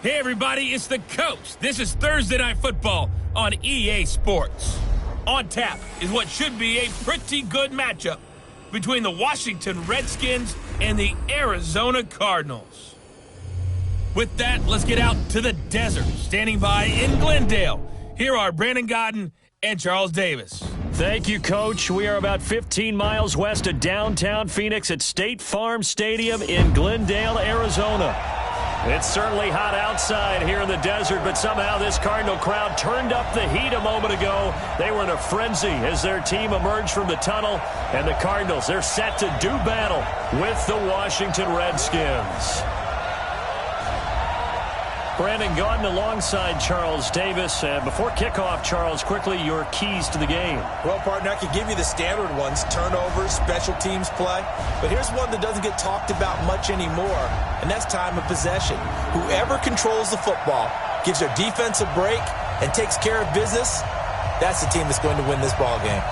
Hey everybody, it's the Coach. This is Thursday Night Football on EA Sports. On tap is what should be a pretty good matchup between the Washington Redskins and the Arizona Cardinals. With that, let's get out to the desert. Standing by in Glendale, here are Brandon Godden and Charles Davis. Thank you, Coach. We are about 15 miles west of downtown Phoenix at State Farm Stadium in Glendale, Arizona. It's certainly hot outside here in the desert, but somehow this Cardinal crowd turned up the heat a moment ago. They were in a frenzy as their team emerged from the tunnel, and the Cardinals, they're set to do battle with the Washington Redskins. Brandon Gaudin alongside Charles Davis. Before kickoff, Charles, quickly your keys to the game. Well, partner, I could give you the standard ones, turnovers, special teams play. But here's one that doesn't get talked about much anymore, and that's time of possession. Whoever controls the football, gives their defense a break, and takes care of business, that's the team that's going to win this ball game.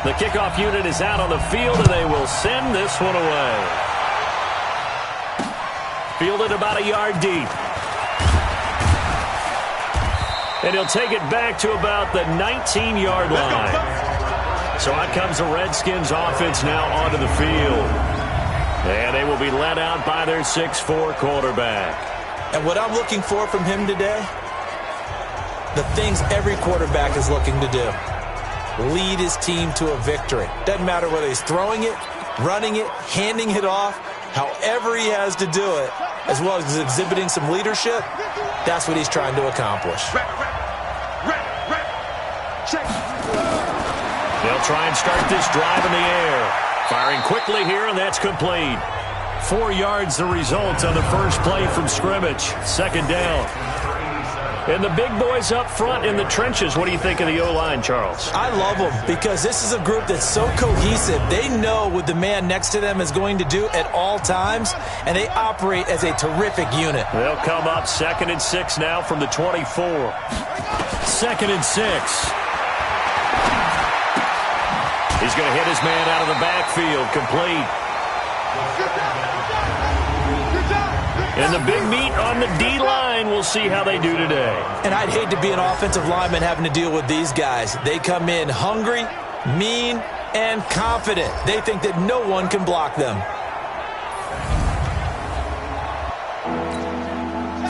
The kickoff unit is out on the field, and they will send this one away. Fielded about a yard deep. And he'll take it back to about the 19-yard line. So out comes the Redskins offense now onto the field. And they will be led out by their 6'4" quarterback. And what I'm looking for from him today, the things every quarterback is looking to do. Lead his team to a victory. Doesn't matter whether he's throwing it, running it, handing it off, however he has to do it, as well as exhibiting some leadership, that's what he's trying to accomplish. They'll try and start this drive in the air. Firing quickly here, and that's complete. 4 yards the result on the first play from scrimmage. Second down. And the big boys up front in the trenches. What do you think of the O-line, Charles? I love them because this is a group that's so cohesive. They know what the man next to them is going to do at all times, and they operate as a terrific unit. They'll come up 2nd and 6 now from the 24. 2nd and 6. He's going to hit his man out of the backfield. Complete. And the big meat on the D-line, we'll see how they do today. And I'd hate to be an offensive lineman having to deal with these guys. They come in hungry, mean, and confident. They think that no one can block them.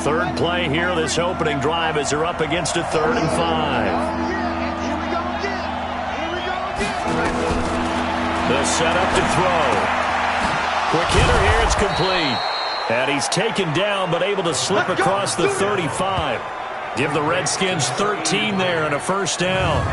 Third play here, this opening drive, as they're up against a 3rd and 5. The setup to throw. Quick hitter here, it's complete. And he's taken down, but able to slip across the 35. Give the Redskins 13 there and a first down.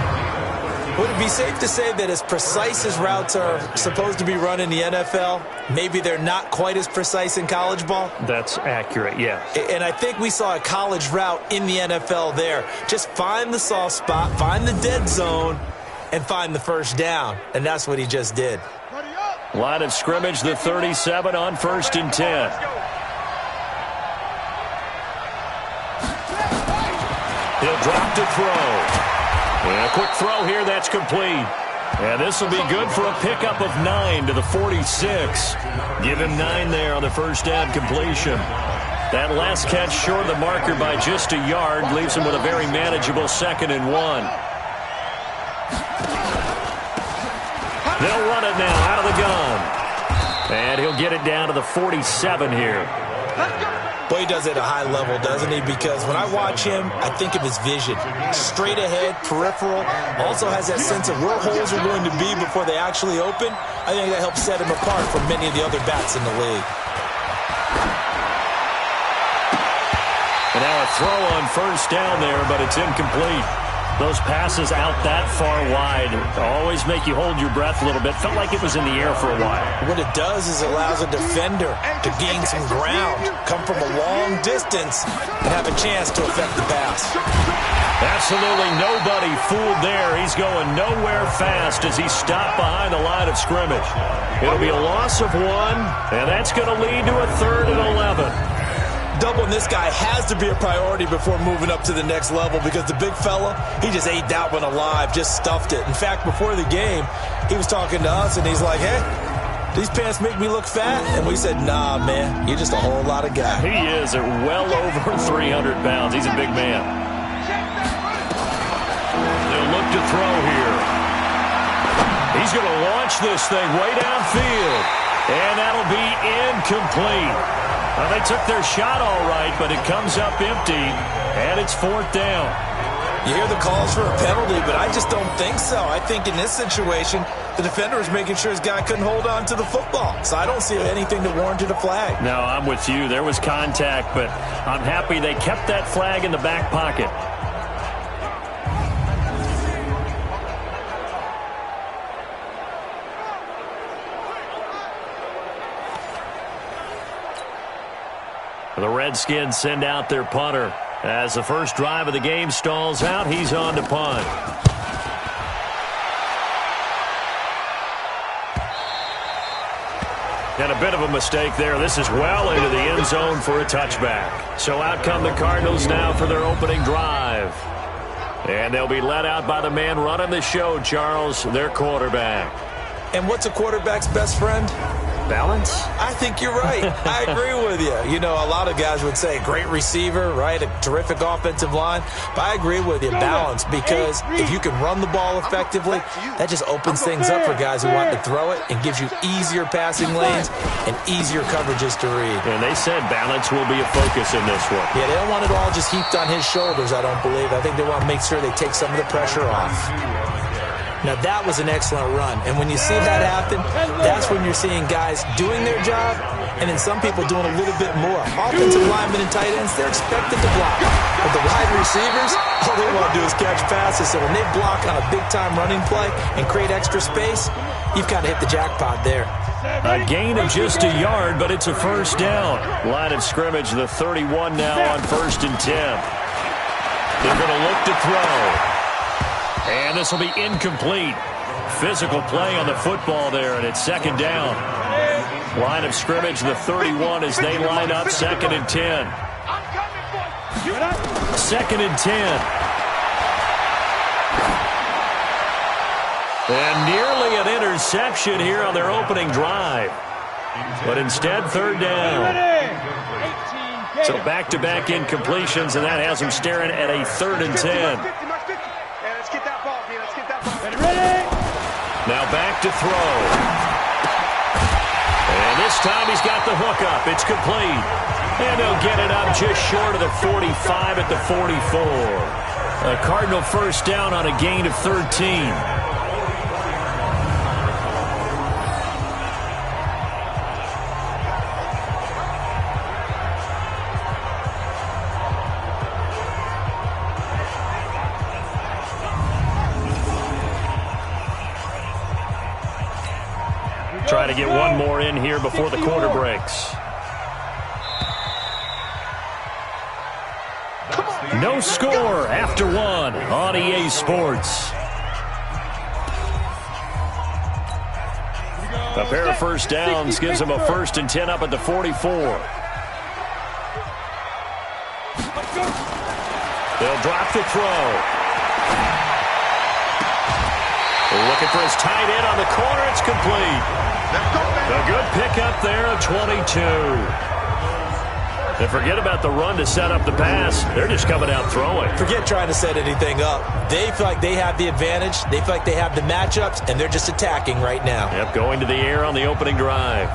Would it be safe to say that as precise as routes are supposed to be run in the NFL, maybe they're not quite as precise in college ball? That's accurate, yes. And I think we saw a college route in the NFL there. Just find the soft spot, find the dead zone, and find the first down. And that's what he just did. Line of scrimmage, the 37 on 1st and 10. He'll drop to throw. And a quick throw here, that's complete. And this will be good for a pickup of 9 to the 46. Give him 9 there on the first down completion. That last catch short of the marker by just a yard leaves him with a very manageable 2nd and 1. They'll run it now out of the gun. And he'll get it down to the 47 here. Boy, he does it at a high level, doesn't he? Because when I watch him, I think of his vision. Straight ahead, peripheral. Also has that sense of where holes are going to be before they actually open. I think that helps set him apart from many of the other backs in the league. And now a throw on first down there, but it's incomplete. Those passes out that far wide always make you hold your breath a little bit. Felt like it was in the air for a while. What it does is it allows a defender to gain some ground, come from a long distance, and have a chance to affect the pass. Absolutely nobody fooled there. He's going nowhere fast as he stopped behind the line of scrimmage. It'll be a loss of 1, and that's going to lead to a 3rd and 11. Doubling this guy has to be a priority before moving up to the next level because the big fella, he just ate that one alive, just stuffed it. In fact, before the game, he was talking to us, and he's like, hey, these pants make me look fat? And we said, nah, man, you're just a whole lot of guy. He is at well over 300 pounds. He's a big man. They'll look to throw here. He's going to launch this thing way downfield, and that'll be incomplete. Well, they took their shot all right, but it comes up empty, and it's 4th down. You hear the calls for a penalty, but I just don't think so. I think in this situation, the defender was making sure his guy couldn't hold on to the football. So I don't see anything that warranted a flag. No, I'm with you. There was contact, but I'm happy they kept that flag in the back pocket. The Redskins send out their punter. As the first drive of the game stalls out, he's on to punt. And a bit of a mistake there. This is well into the end zone for a touchback. So out come the Cardinals now for their opening drive. And they'll be led out by the man running the show, Charles, their quarterback. And what's a quarterback's best friend? Balance? I think you're right. I agree with you. You know, a lot of guys would say great receiver, right? A terrific offensive line. But I agree with you, balance, because if you can run the ball effectively, that just opens things up for guys who want to throw it and gives you easier passing lanes and easier coverages to read. And they said balance will be a focus in this one. Yeah, they don't want it all just heaped on his shoulders, I don't believe. I think they want to make sure they take some of the pressure off. Now, that was an excellent run. And when you see that happen, that's when you're seeing guys doing their job and then some people doing a little bit more. Offensive linemen and tight ends, they're expected to block. But the wide receivers, all they want to do is catch passes. So when they block on a big-time running play and create extra space, you've kind of hit the jackpot there. A gain of just a yard, but it's a first down. Line of scrimmage, the 31 now on 1st and 10. They're going to look to throw. And this will be incomplete. Physical play on the football there, and it's 2nd down. Line of scrimmage, the 31 as they line up 2nd and 10. 2nd and 10. And nearly an interception here on their opening drive. But instead, 3rd down. So back-to-back incompletions, and that has them staring at a 3rd and 10. Now back to throw. And this time he's got the hook up. It's complete. And they'll get it up just short of the 45 at the 44. A Cardinal first down on a gain of 13. Try to get one more in here before the quarter breaks. No score after 1 on EA Sports. A pair of first downs gives them a 1st and 10 up at the 44. They'll drop the throw. Looking for his tight end on the corner. It's complete. A good pickup there of 22. And forget about the run to set up the pass. They're just coming out throwing. Forget trying to set anything up. They feel like they have the advantage. They feel like they have the matchups, and they're just attacking right now. Yep, going to the air on the opening drive.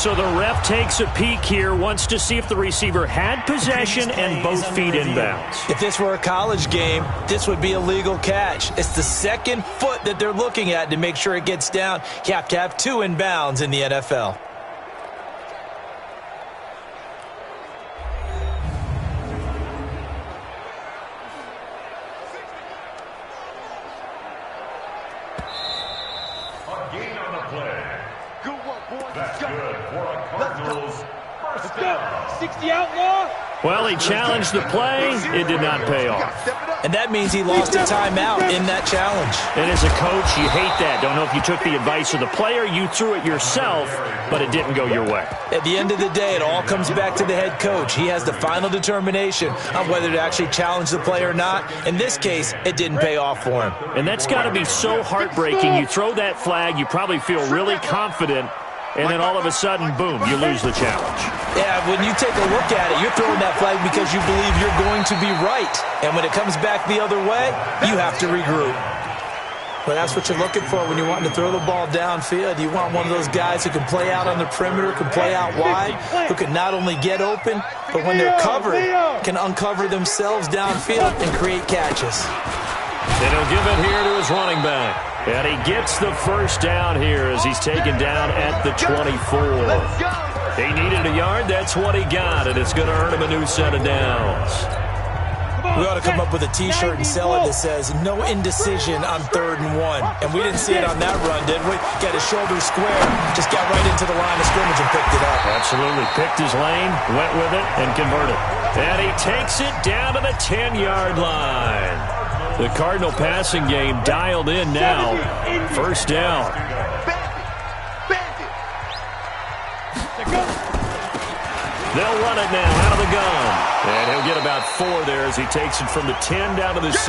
So the ref takes a peek here, wants to see if the receiver had possession and both feet inbounds. If this were a college game, this would be a legal catch. It's the second foot that they're looking at to make sure it gets down. You have to have 2 inbounds in the NFL. Well, he challenged the play. It did not pay off. And that means he lost a timeout in that challenge. And as a coach, you hate that. Don't know if you took the advice of the player. You threw it yourself, but it didn't go your way. At the end of the day, it all comes back to the head coach. He has the final determination on whether to actually challenge the play or not. In this case, it didn't pay off for him. And that's got to be so heartbreaking. You throw that flag, you probably feel really confident, and then all of a sudden, boom, you lose the challenge. Yeah, when you take a look at it, you're throwing that flag because you believe you're going to be right. And when it comes back the other way, you have to regroup. But that's what you're looking for when you're wanting to throw the ball downfield. You want one of those guys who can play out on the perimeter, can play out wide, who can not only get open, but when they're covered, can uncover themselves downfield and create catches. And he'll give it here to his running back. And he gets the first down here as he's taken down at the 24. He needed a yard. That's what he got, and it's going to earn him a new set of downs. We ought to come up with a T-shirt and sell it that says, no indecision on 3rd and 1. And we didn't see it on that run, did we? Got his shoulders square, just got right into the line of scrimmage and picked it up. Absolutely. Picked his lane, went with it, and converted. And he takes it down to the 10-yard line. The Cardinal passing game dialed in now. First down. They'll run it now out of the gun. And he'll get about 4 there as he takes it from the 10 down to the 6.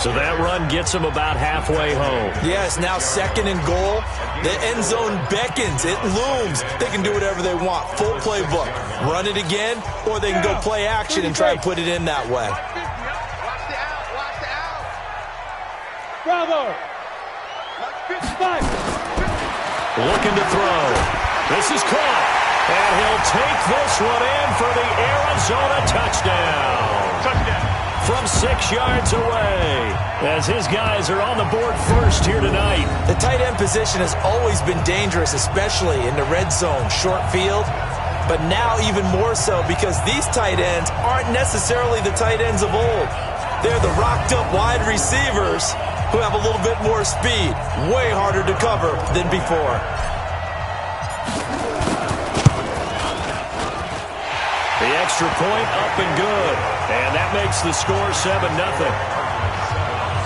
So that run gets him about halfway home. Yes, now 2nd and goal. The end zone beckons. It looms. They can do whatever they want. Full playbook. Run it again, or they can go play action and try and put it in that way. Bravo. Looking to throw. This is caught. And he'll take this one in for the Arizona touchdown. From 6 yards away, as his guys are on the board first here tonight. The tight end position has always been dangerous, especially in the red zone, short field. But now even more so because these tight ends aren't necessarily the tight ends of old. They're the rocked-up wide receivers who have a little bit more speed. Way harder to cover than before. The extra point up and good. And that makes the score 7-0.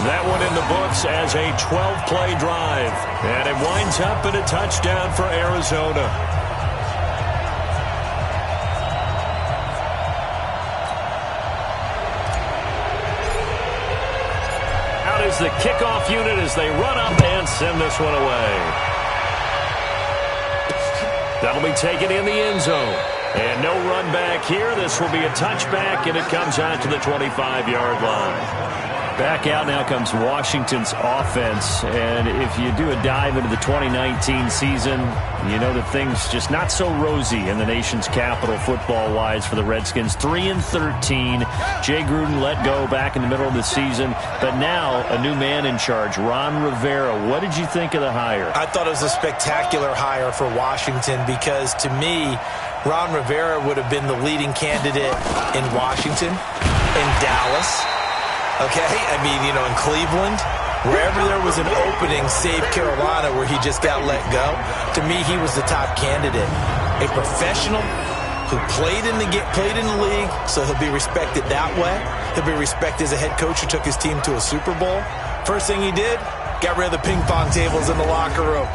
That one in the books as a 12-play drive. And it winds up in a touchdown for Arizona. Out is the kickoff unit as they run up and send this one away. That'll be taken in the end zone. And no run back here. This will be a touchback, and it comes out to the 25-yard line. Back out now comes Washington's offense. And if you do a dive into the 2019 season, you know that things just not so rosy in the nation's capital football-wise for the Redskins. 3-13. Jay Gruden let go back in the middle of the season. But now a new man in charge, Ron Rivera. What did you think of the hire? I thought it was a spectacular hire for Washington because, to me, Ron Rivera would have been the leading candidate in Washington, in Dallas, okay? I mean, you know, in Cleveland, wherever there was an opening, save Carolina, where he just got let go. To me, he was the top candidate. A professional who played in the league, so he'll be respected that way. He'll be respected as a head coach who took his team to a Super Bowl. First thing he did, got rid of the ping pong tables in the locker room.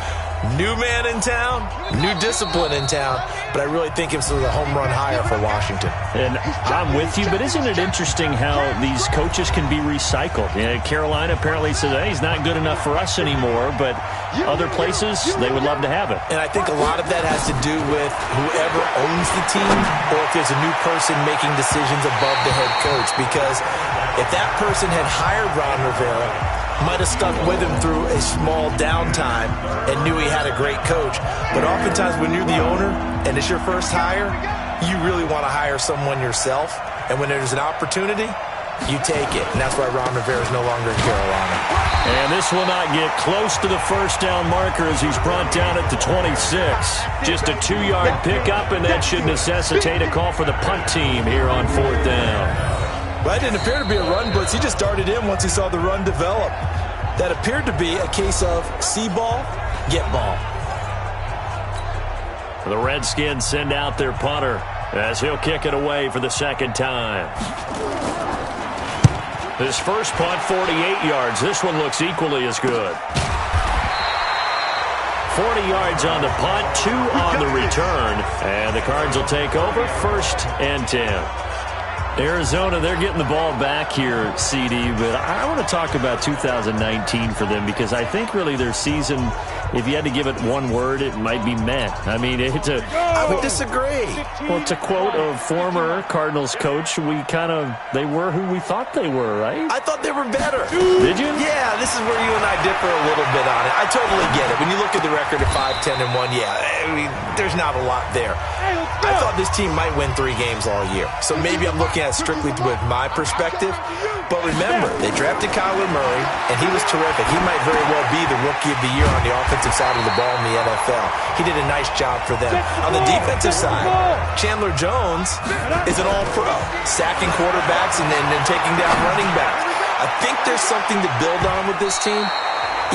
New man in town, new discipline in town, but I really think it was a home run hire for Washington. And I'm with you, but isn't it interesting how these coaches can be recycled? Carolina apparently said, hey, he's not good enough for us anymore, but other places, they would love to have it. And I think a lot of that has to do with whoever owns the team or if there's a new person making decisions above the head coach, because if that person had hired Ron Rivera, might have stuck with him through a small downtime and knew he had a great coach. But oftentimes when you're the owner and it's your first hire, you really want to hire someone yourself. And when there's an opportunity, you take it. And that's why Ron Rivera is no longer in Carolina. And this will not get close to the first down marker as he's brought down at the 26. Just a 2-yard pickup, and that should necessitate a call for the punt team here on 4th down. Well, it didn't appear to be a run blitz. He just darted in once he saw the run develop. That appeared to be a case of see ball, get ball. The Redskins send out their punter as he'll kick it away for the second time. His first punt, 48 yards. This one looks equally as good. 40 yards on the punt, 2 on the return. And the Cards will take over 1st and 10. Arizona, they're getting the ball back here, CD, but I want to talk about 2019 for them because I think really their season, if you had to give it one word, it might be meh. I mean, I would disagree. Well, to quote a former Cardinals coach, they were who we thought they were, right? I thought they were better. Did you? Yeah, this is where you and I differ a little bit on it. I totally get it. When you look at the record of 5-10-1, I mean, there's not a lot there. I thought this team might win 3 games all year. So maybe I'm looking at it strictly with my perspective. But remember, they drafted Kyler Murray, and he was terrific. He might very well be the Rookie of the Year on the offensive side of the ball in the NFL. He did a nice job for them. On the defensive side, Chandler Jones is an all-pro, sacking quarterbacks and then taking down running backs. I think there's something to build on with this team,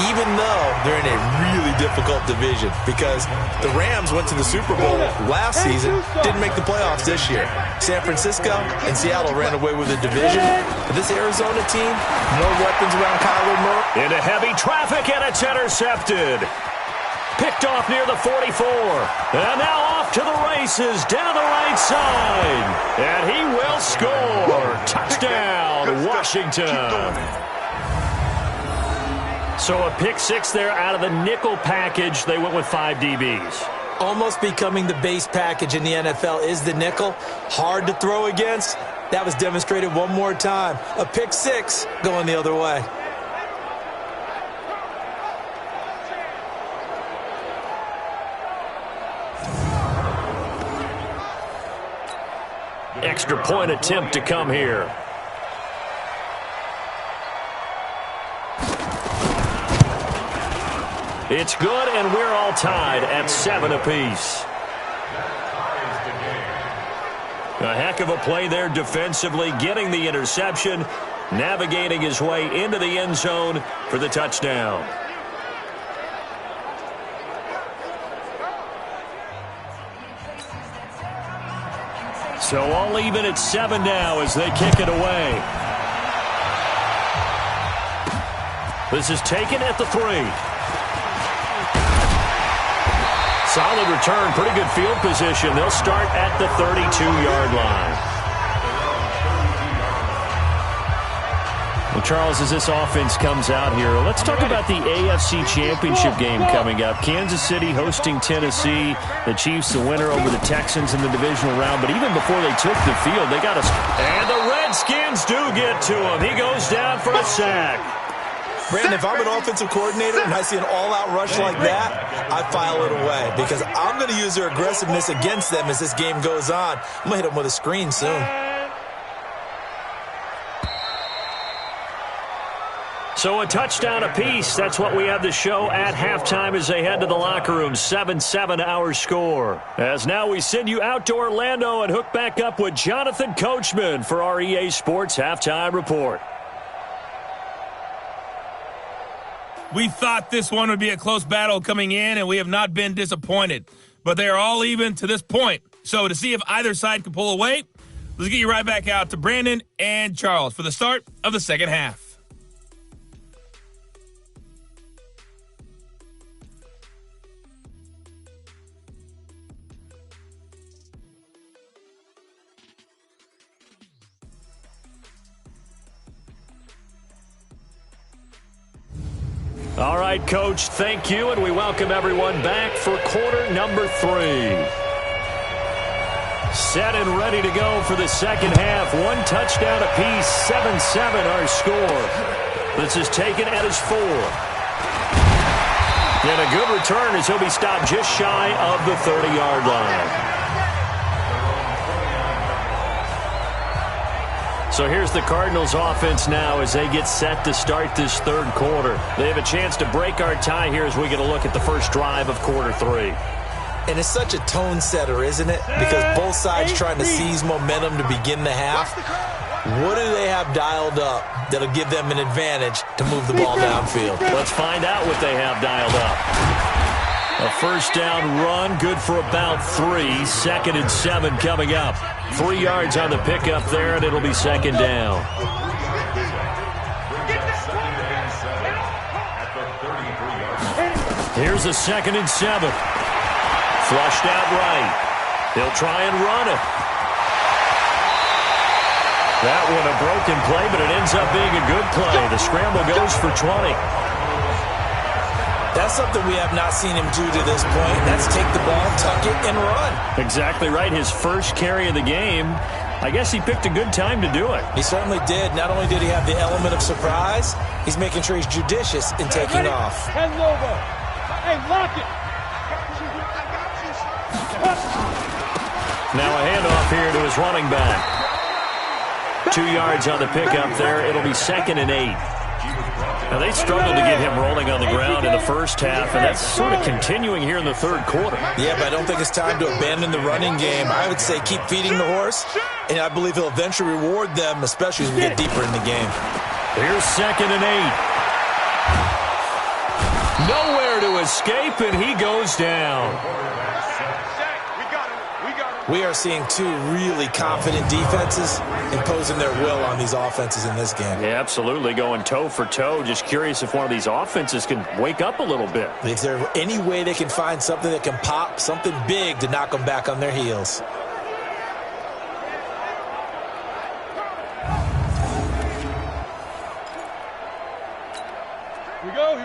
even though they're in a really difficult division, because the Rams went to the Super Bowl last season, didn't make the playoffs this year. San Francisco and Seattle ran away with the division. But this Arizona team, more weapons around Kyler Murray. Into heavy traffic, and it's intercepted. Picked off near the 44. And now off to the races down the right side. And he will score. Touchdown, Washington. So a pick 6 there out of the nickel package. They went with 5 DBs. Almost becoming the base package in the NFL is the nickel. Hard to throw against. That was demonstrated one more time. A pick 6 going the other way. Extra point attempt to come here. It's good, and we're all tied at 7 apiece. A heck of a play there defensively, getting the interception, navigating his way into the end zone for the touchdown. So all even at 7 now as they kick it away. This is taken at the 3. Solid return, pretty good field position. They'll start at the 32-yard line. Well, Charles, as this offense comes out here, let's talk about the AFC Championship game coming up. Kansas City hosting Tennessee. The Chiefs, the winner over the Texans in the divisional round. But even before they took the field, they got and the Redskins do get to him. He goes down for a sack. Brandon, if I'm an offensive coordinator and I see an all-out rush like that, I file it away because I'm going to use their aggressiveness against them as this game goes on. I'm going to hit them with a screen soon. So a touchdown apiece. That's what we have to show at halftime as they head to the locker room. 7-7 our score. As now we send you out to Orlando and hook back up with Jonathan Coachman for our EA Sports Halftime Report. We thought this one would be a close battle coming in, and we have not been disappointed. But they are all even to this point. So to see if either side can pull away, let's get you right back out to Brandon and Charles for the start of the second half. All right, Coach, thank you, and we welcome everyone back for quarter number 3. Set and ready to go for the second half. 1 touchdown apiece, 7-7 our score. This is taken at his 4. And a good return as he'll be stopped just shy of the 30-yard line. So here's the Cardinals offense now as they get set to start this third quarter. They have a chance to break our tie here as we get a look at the first drive of quarter 3. And it's such a tone setter, isn't it? Because both sides trying to seize momentum to begin the half. What do they have dialed up that'll give them an advantage to move the ball downfield? Let's find out what they have dialed up. A first down run, good for about 3. 2nd and 7 coming up. 3 yards on the pickup there, and it'll be 2nd down. Here's a 2nd and 7. Flushed out right. He'll try and run it. That one a broken play, but it ends up being a good play. The scramble goes for 20. That's something we have not seen him do to this point. That's take the ball, tuck it, and run. Exactly right. His first carry of the game. I guess he picked a good time to do it. He certainly did. Not only did he have the element of surprise, he's making sure he's judicious in taking off. Hands over. Hey, lock it. Now a handoff here to his running back. 2 yards on the pickup there. It'll be 2nd and 8. Now, they struggled to get him rolling on the ground in the first half, and that's sort of continuing here in the third quarter. Yeah, but I don't think it's time to abandon the running game. I would say keep feeding the horse, and I believe he'll eventually reward them, especially as we get deeper in the game. Here's 2nd and 8. Nowhere to escape, and he goes down. We are seeing 2 really confident defenses imposing their will on these offenses in this game. Yeah, absolutely, going toe for toe. Just curious if one of these offenses can wake up a little bit. If there's any way they can find something that can pop, something big to knock them back on their heels.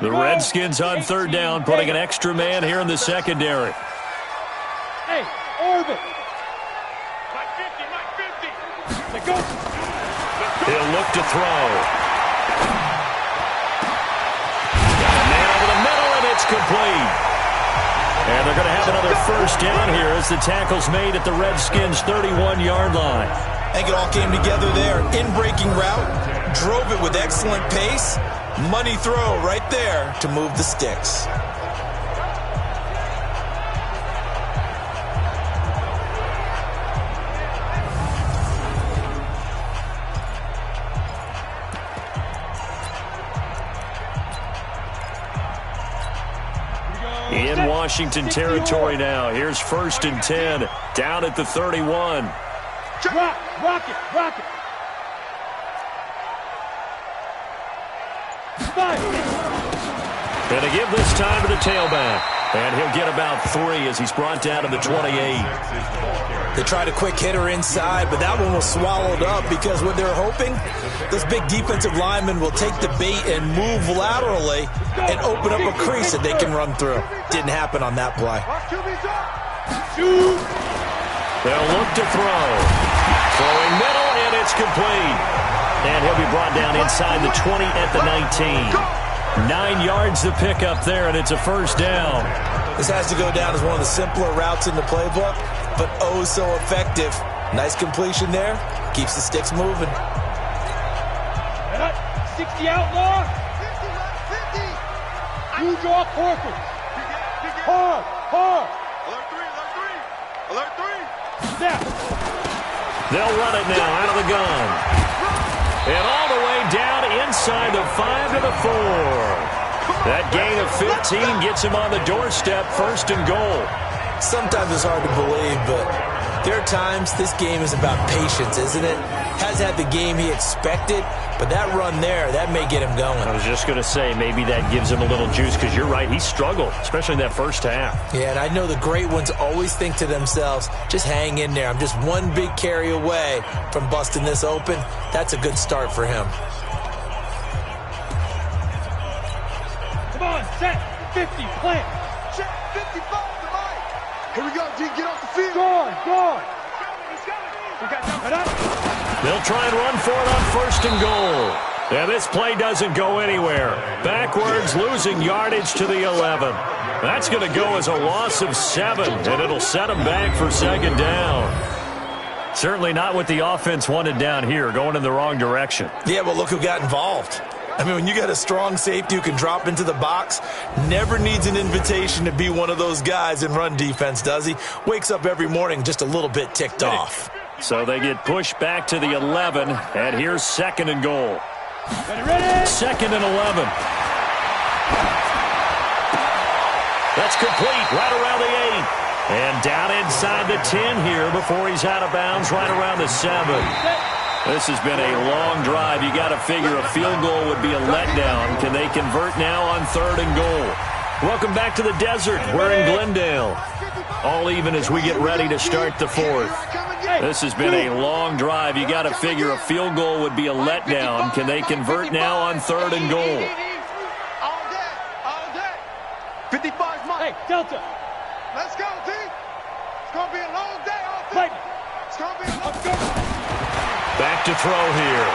The Redskins on 3rd down, putting an extra man here in the secondary. Hey, orbit. He'll look to throw. Got a man over the middle, and it's complete. And they're going to have another first down here as the tackle's made at the Redskins' 31-yard line. I think it all came together there. In-breaking route, drove it with excellent pace. Money throw right there to move the sticks. In Washington territory now. Here's 1st and 10. Down at the 31. Rock it. Going to give this time to the tailback. And he'll get about 3 as he's brought down to the 28. They tried a quick hitter inside, but that one was swallowed up because what they're hoping, this big defensive lineman will take the bait and move laterally and open up a crease that they can run through. Didn't happen on that play. They'll look to throw. Throwing middle, and it's complete. And he'll be brought down inside the 20 at the 19. 9 yards to pick up there, and it's a first down. This has to go down as one of the simpler routes in the playbook, but oh so effective. Nice completion there. Keeps the sticks moving. 60 outlaw. 50. You draw Corcoran. Hard. Alert 3. Snap. They'll run it now out of the gun. And all the way down inside the 5 to the 4. That gain of 15 gets him on the doorstep, 1st and goal. Sometimes it's hard to believe, but there are times this game is about patience, isn't it? Has had the game he expected, but that run there, that may get him going. I was just going to say, maybe that gives him a little juice, because you're right, he struggled, especially in that first half. Yeah, and I know the great ones always think to themselves, just hang in there. I'm just one big carry away from busting this open. That's a good start for him. Come on, set. 50, plant. Check 55 to Mike. Here we go, G. Get off the field. Gone. They'll try and run for it on 1st and goal. And this play doesn't go anywhere. Backwards, losing yardage to the 11. That's going to go as a loss of 7, and it'll set them back for second down. Certainly not what the offense wanted down here, going in the wrong direction. Yeah, but look who got involved. I mean, when you got a strong safety who can drop into the box, never needs an invitation to be one of those guys in run defense, does he? Wakes up every morning just a little bit ticked off. So they get pushed back to the 11, and here's second and goal. Ready? Second and 11. That's complete right around the 8. And down inside the 10 here before he's out of bounds right around the 7. This has been a long drive. You got to figure a field goal would be a letdown. Can they convert now on third and goal? Welcome back to the desert. We're in Glendale. All even as we get ready to start the fourth. This has been a long drive. You got to figure a field goal would be a letdown. Can they convert now on third and goal? All day, all day. 55 Mike. Hey, Delta. Let's go, T. It's going to be a long day. Fight. It's going to be a long day. Back to throw here.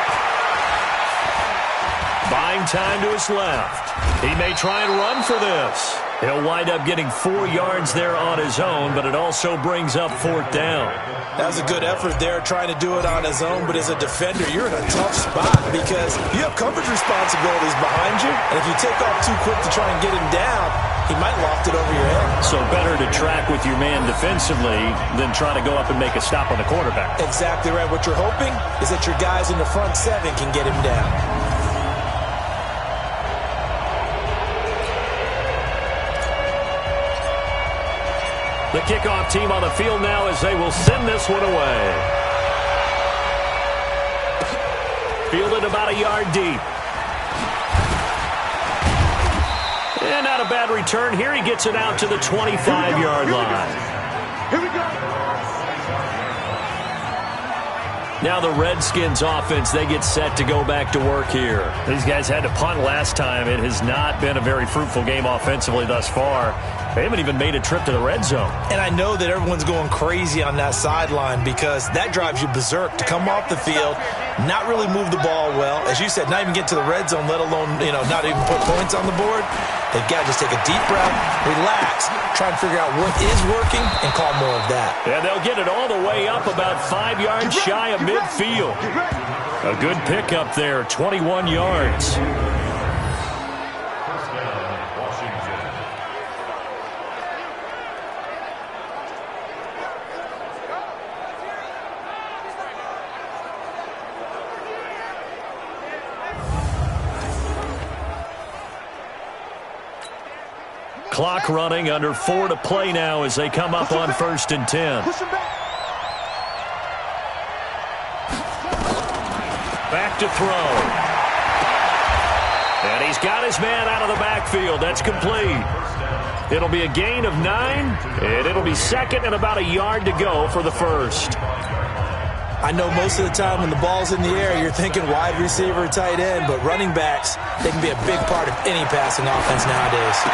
Buying time to his left. He may try and run for this. He'll wind up getting 4 yards there on his own, but it also brings up fourth down. That was a good effort there, trying to do it on his own, but as a defender, you're in a tough spot because you have coverage responsibilities behind you, and if you take off too quick to try and get him down, he might loft it over your head. So better to track with your man defensively than try to go up and make a stop on the quarterback. Exactly right. What you're hoping is that your guys in the front 7 can get him down. The kickoff team on the field now as they will send this one away. Fielded about a yard deep. And not a bad return here. He gets it out to the 25-yard line. Here we go. Now the Redskins offense, they get set to go back to work here. These guys had to punt last time. It has not been a very fruitful game offensively thus far. They haven't even made a trip to the red zone. And I know that everyone's going crazy on that sideline because that drives you berserk to come off the field, not really move the ball well. As you said, not even get to the red zone, let alone, not even put points on the board. They've got to just take a deep breath, relax, try and figure out what is working, and call more of that. And they'll get it all the way up about 5 yards shy of midfield. A good pickup there, 21 yards. Clock running, under 4 to play now as they come up on 1st and 10. Back to throw. And he's got his man out of the backfield. That's complete. It'll be a gain of 9, and it'll be second and about a yard to go for the first. I know most of the time when the ball's in the air, you're thinking wide receiver, tight end, but running backs, they can be a big part of any passing offense nowadays.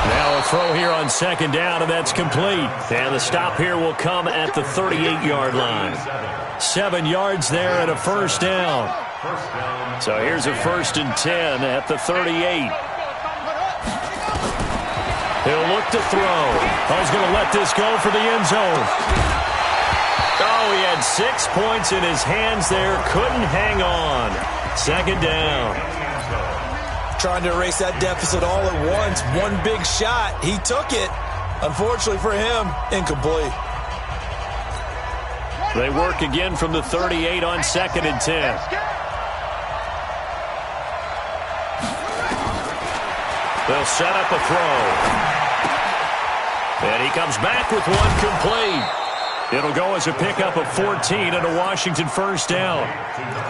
Now a throw here on second down, and that's complete. And the stop here will come at the 38-yard line. 7 yards there and a first down. So here's a 1st and 10 at the 38. He'll look to throw. He's going to let this go for the end zone. Oh, he had 6 points in his hands there. Couldn't hang on. Second down. Trying to erase that deficit all at once. One big shot. He took it. Unfortunately for him, incomplete. They work again from the 38 on 2nd and 10. They'll set up a throw. And he comes back with one complete. It'll go as a pickup of 14 and a Washington first down.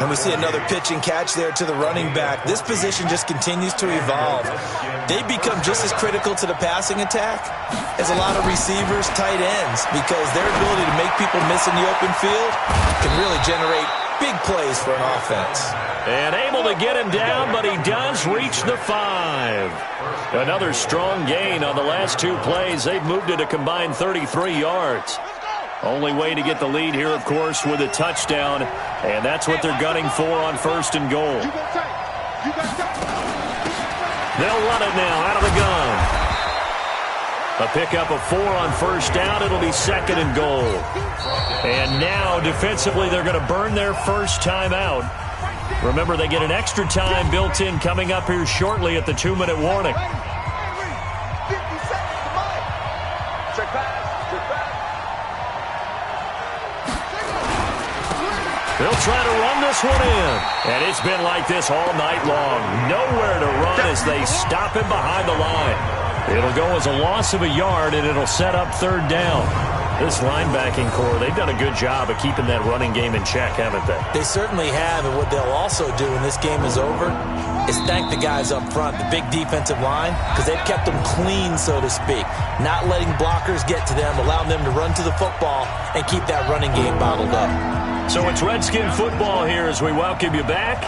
And we see another pitch and catch there to the running back. This position just continues to evolve. They become just as critical to the passing attack as a lot of receivers, tight ends, because their ability to make people miss in the open field can really generate big plays for an offense. And able to get him down, but he does reach the 5. Another strong gain on the last 2 plays. They've moved it a combined 33 yards. Only way to get the lead here, of course, with a touchdown, and that's what they're gunning for on 1st and goal. They'll run it now out of the gun. A pickup of 4 on 1st down. It'll be 2nd and goal. And now, defensively, they're going to burn their first timeout. Remember, they get an extra time built in coming up here shortly at the 2-minute warning. They'll try to run this one in. And it's been like this all night long. Nowhere to run as they stop him behind the line. It'll go as a loss of a yard, and it'll set up 3rd down. This linebacking core, they've done a good job of keeping that running game in check, haven't they? They certainly have, and what they'll also do when this game is over is thank the guys up front, the big defensive line, because they've kept them clean, so to speak. Not letting blockers get to them, allowing them to run to the football and keep that running game bottled up. So it's Redskin football here as we welcome you back.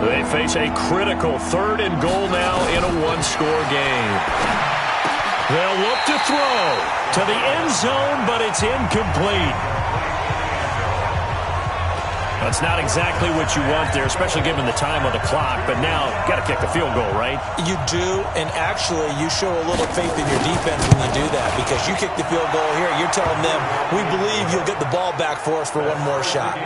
They face a critical 3rd and goal now in a 1-score game. They'll look to throw to the end zone, but it's incomplete. That's not exactly what you want there, especially given the time on the clock. But now, got to kick the field goal, right? You do, and actually, you show a little faith in your defense when you do that, because you kick the field goal here, you're telling them, we believe you'll get the ball back for us for one more shot.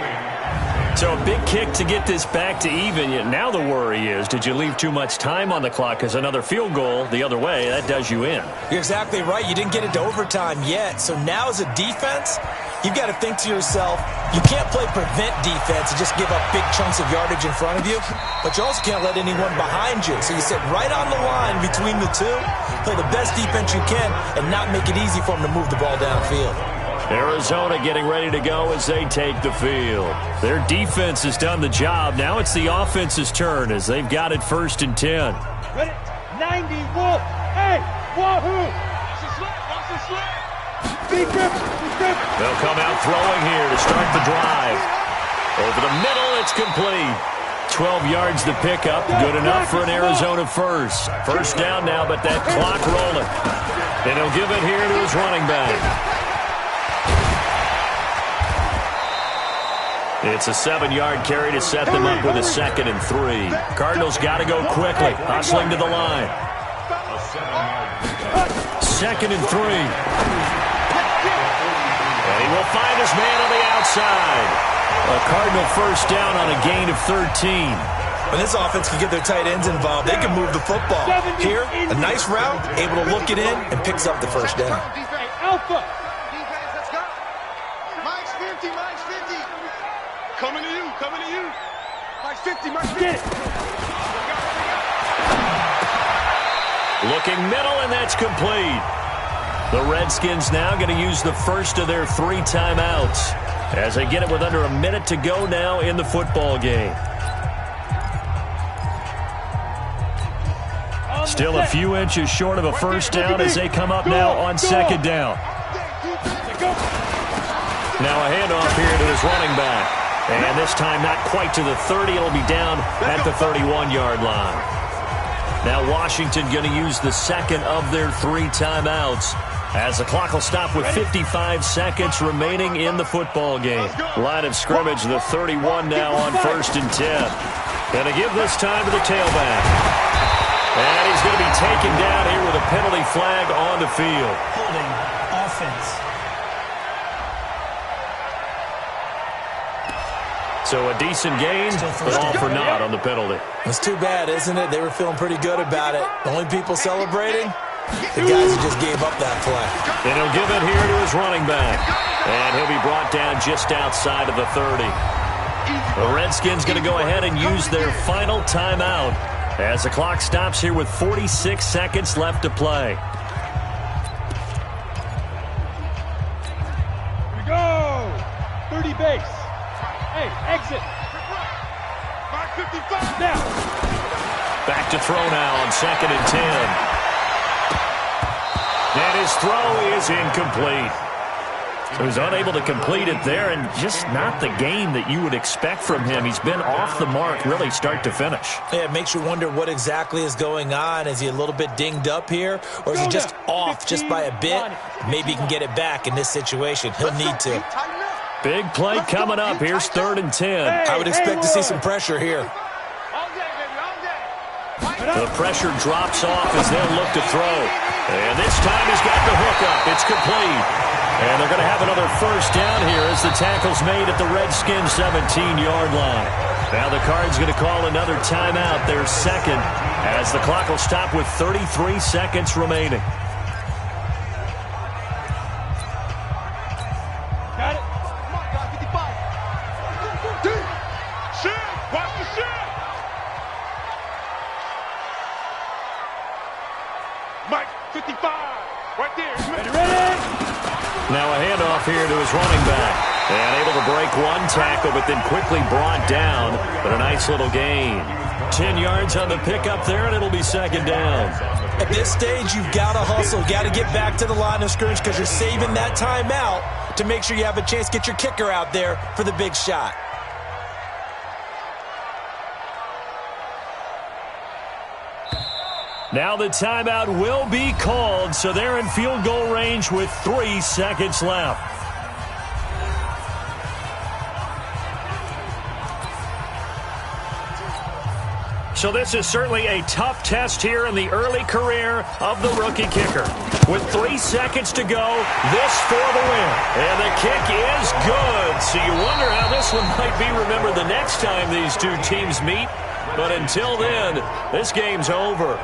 So a big kick to get this back to even. Yet now the worry is, did you leave too much time on the clock? Because another field goal the other way, that does you in. You're exactly right. You didn't get it to overtime yet. So now as a defense, you've got to think to yourself, you can't play prevent defense and just give up big chunks of yardage in front of you, but you also can't let anyone behind you. So you sit right on the line between the two, play the best defense you can, and not make it easy for them to move the ball downfield. Arizona getting ready to go as they take the field. Their defense has done the job. Now it's the offense's turn as they've got it 1st and 10. Ready? 90, Wolf. Hey, Wahoo. Watch the slip. Big grip. They'll come out throwing here to start the drive. Over the middle, it's complete. 12 yards to pick up. Good enough for an Arizona first. 1st down now, but that clock rolling. And he'll give it here to his running back. It's a 7-yard carry to set them up with a 2nd and 3. Cardinals got to go quickly, hustling to the line. 2nd and 3. And he will find his man on the outside. A Cardinal 1st down on a gain of 13. When this offense can get their tight ends involved, they can move the football. Here, a nice route, able to look it in, and picks up the 1st down. Alpha. Coming to you. Mike 50, Mike 50. Get it. Looking middle, and that's complete. The Redskins now going to use the first of their 3 timeouts as they get it with under a minute to go now in the football game. Still a few inches short of a 1st down as they come up now on 2nd down. Now a handoff here to his running back. And this time not quite to the 30. It'll be down at the 31-yard line. Now Washington going to use the 2nd of their 3 timeouts as the clock will stop with 55 seconds remaining in the football game. Line of scrimmage, the 31 now on 1st and 10. Going to give this time to the tailback. And he's going to be taken down here with a penalty flag on the field. Holding offense. So a decent gain, but all for naught on the penalty. It's too bad, isn't it? They were feeling pretty good about it. The only people celebrating, the guys who just gave up that play. And he'll give it here to his running back. And he'll be brought down just outside of the 30. The Redskins going to go ahead and use their final timeout as the clock stops here with 46 seconds left to play. Here we go. 30 base. Hey, exit. Now. Back to throw now on 2nd and 10. And his throw is incomplete. So he's unable to complete it there, and just not the game that you would expect from him. He's been off the mark really start to finish. Yeah, it makes you wonder what exactly is going on. Is he a little bit dinged up here, or is he just off just by a bit? Maybe he can get it back in this situation. He'll need to. Big play coming up. Here's 3rd and 10. I would expect to see some pressure here. The pressure drops off as they'll look to throw. And this time he's got the hook up. It's complete. And they're going to have another first down here as the tackle's made at the Redskins 17-yard line. Now the Cards going to call another timeout, their second, as the clock will stop with 33 seconds remaining. Got it. Come on, guys, 55. Shit. Watch the shit. Mike, 55. Right there. Ready? Now a handoff here to his running back. And able to break one tackle, but then quickly brought down. But a nice little gain. 10 yards on the pickup there, and it'll be second down. At this stage, you've got to hustle. Got to get back to the line of scrimmage because you're saving that timeout to make sure you have a chance to get your kicker out there for the big shot. Now the timeout will be called, so they're in field goal range with 3 seconds left. So this is certainly a tough test here in the early career of the rookie kicker. With 3 seconds to go, this for the win. And the kick is good. So you wonder how this one might be remembered the next time these two teams meet. But until then, this game's over.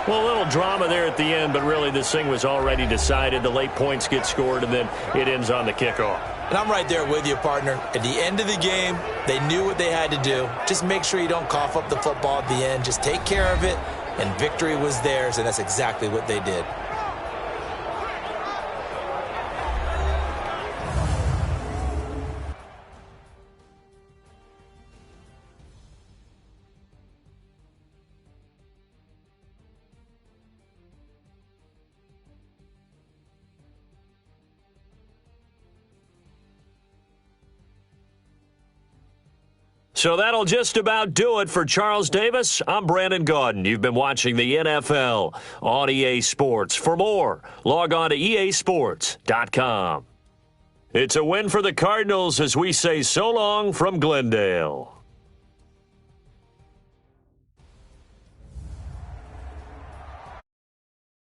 Well, a little drama there at the end, but really this thing was already decided. The late points get scored, and then it ends on the kickoff. And I'm right there with you, partner. At the end of the game, they knew what they had to do. Just make sure you don't cough up the football at the end. Just take care of it, and victory was theirs, and that's exactly what they did. So that'll just about do it for Charles Davis. I'm Brandon Gaudin. You've been watching the NFL on EA Sports. For more, log on to easports.com. It's a win for the Cardinals as we say so long from Glendale.